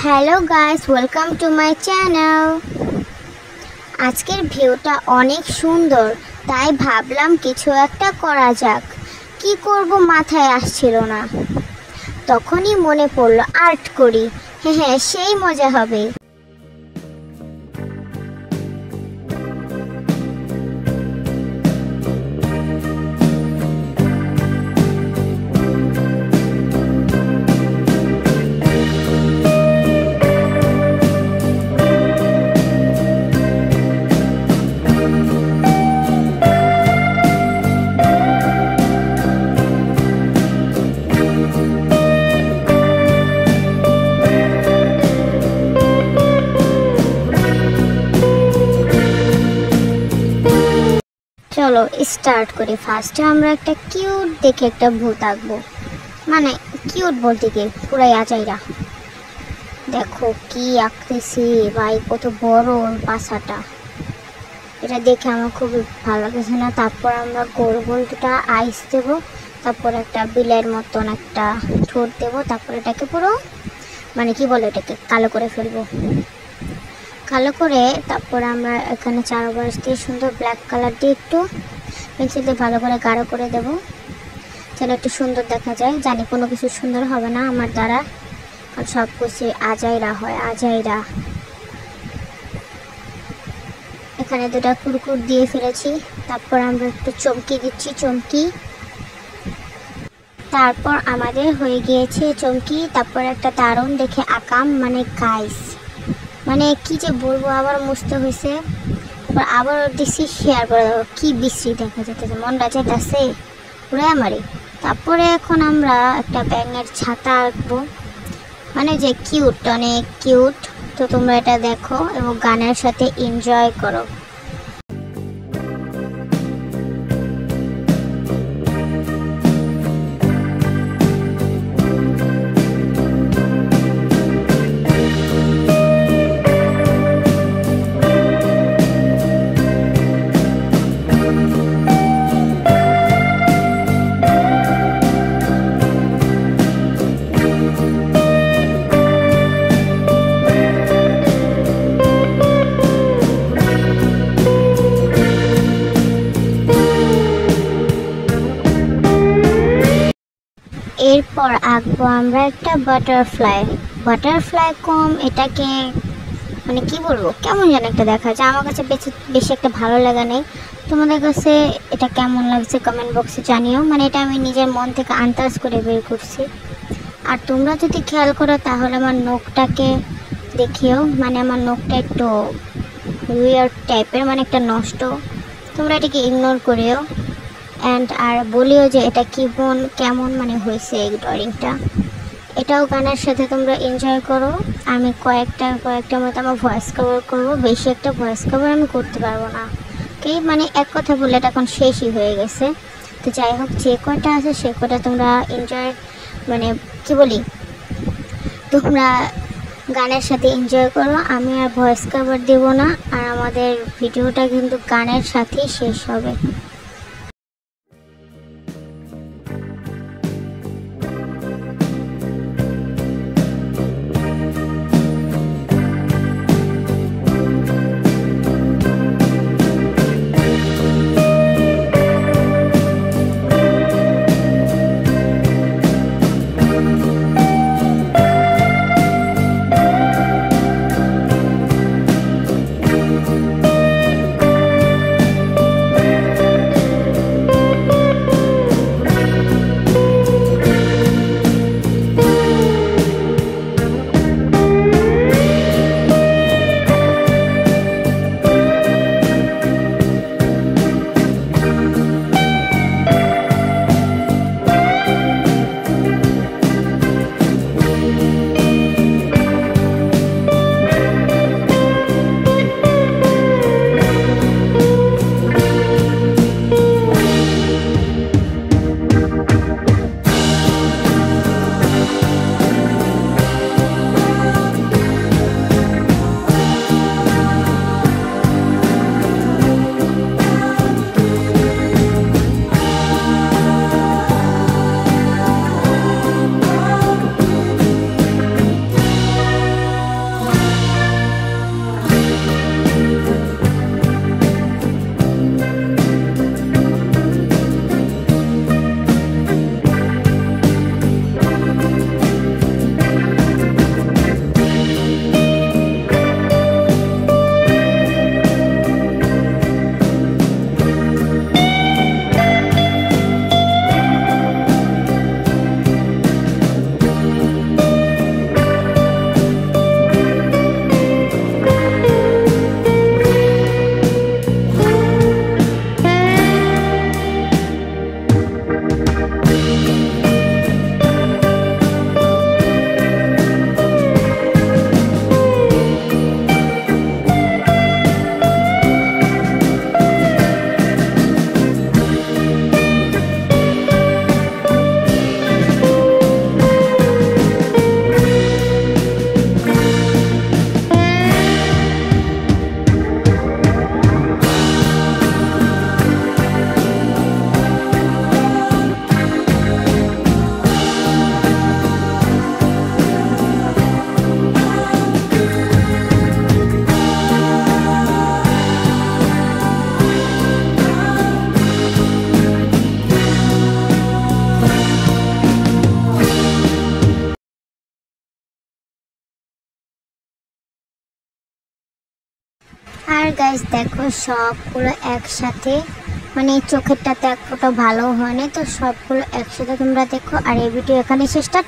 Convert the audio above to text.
Hello guys, welcome to my channel. আজকের ভিউটা অনেক সুন্দর, তাই ভাবলাম কিছু একটা করা যাক। কি করব মাথায় আসছিল না, তখনই মনে পড়লো আর্ট করি। হ্যাঁ, সেই মজা হবে। চলো স্টার্ট করি। ফার্স্টে আমরা একটা কিউট দেখে একটা ভূত আঁকবো। মানে কিউট বলতে কি, পুরাই আজাইরা। দেখো কি আঁকতেছি ভাই, কত বড় ওর পাছাটা। এটা দেখে আমার খুবই ভালো লাগছে না। তারপর আমরা গোল গোল দুটা আইস দেবো, তারপর একটা বিলের মতন একটা ঠোঁট দেবো, তারপর এটাকে পুরো মানে কি বলে এটাকে কালো করে ফেলবো। কালো করে তারপর আমরা এখানে চারপাশ দিয়ে সুন্দর ব্ল্যাক কালার দিয়ে একটু পেন্সিল দিয়ে ভালো করে গাঢ় করে দেবো, যেন একটু সুন্দর দেখা যায়। জানি কোনো কিছু সুন্দর হবে না আমার দ্বারা, কারণ সব কিছু আজাইরা হয়, আজাইরা। এখানে দুটা কুরকুর দিয়ে ফেলেছি। তারপর আমরা একটু চমকি দিচ্ছি, চমকি। তারপর আমাদের হয়ে গিয়েছে চমকি। তারপর একটা দারুণ দেখে আকাম মানে গাইস, মানে কি যে বলবো, আবার মুছতে হয়েছে। তারপর আবার দেখছি শেয়ার করে দেবো। কি বিশ্রী দেখা যেতেছে, মনটা যেতেছে পুরো আমারই। তারপরে এখন আমরা একটা ব্যাঙের ছাতা আঁকবো, মানে যে কিউট, অনেক কিউট। তো তোমরা এটা দেখো এবং গানের সাথে এনজয় করো। এরপর আঁকবো আমরা একটা বাটারফ্লাই। বাটারফ্লাই কম, এটাকে মানে কি বলবো, কেমন যেন একটা দেখা যায়। আমার কাছে বেশি একটা ভালো লাগা নেই। তোমাদের কাছে এটা কেমন লাগছে কমেন্ট বক্সে জানিও। মানে এটা আমি নিজের মন থেকে আন্দাজ করে বের করছি। আর তোমরা যদি খেয়াল করো তাহলে আমার নখটাকে দেখিও, মানে আমার নখটা একটু উইয়ার্ড টাইপের, মানে একটা নষ্ট। তোমরা এটাকে ইগনোর করিও অ্যান্ড আর বলিও যে এটা কেমন মানে হয়েছে এই ড্রয়িংটা। এটাও গানের সাথে তোমরা এনজয় করো। আমি কয়েকটা মতো আমার ভয়েস কভার করবো, বেশি একটা ভয়েস কভার আমি করতে পারবো না। মানে এক কথা বললে এটা এখন শেষই হয়ে গেছে। তো যাই হোক, যে কয়টা আছে সে কয়টা তোমরা এনজয়, মানে কি বলি, তোমরা গানের সাথে এনজয় করো। আমি আর ভয়েস কভার দেবো না, আর আমাদের ভিডিওটা কিন্তু গানের সাথেই শেষ হবে। আর গাইস দেখো সবগুলো একসাথে, মানে চোখেরটাতে এক ফোঁটা ভালো হয়নি, তো সবগুলো একসাথে তোমরা দেখো। আর এই ভিডিও এখানে শেষটা।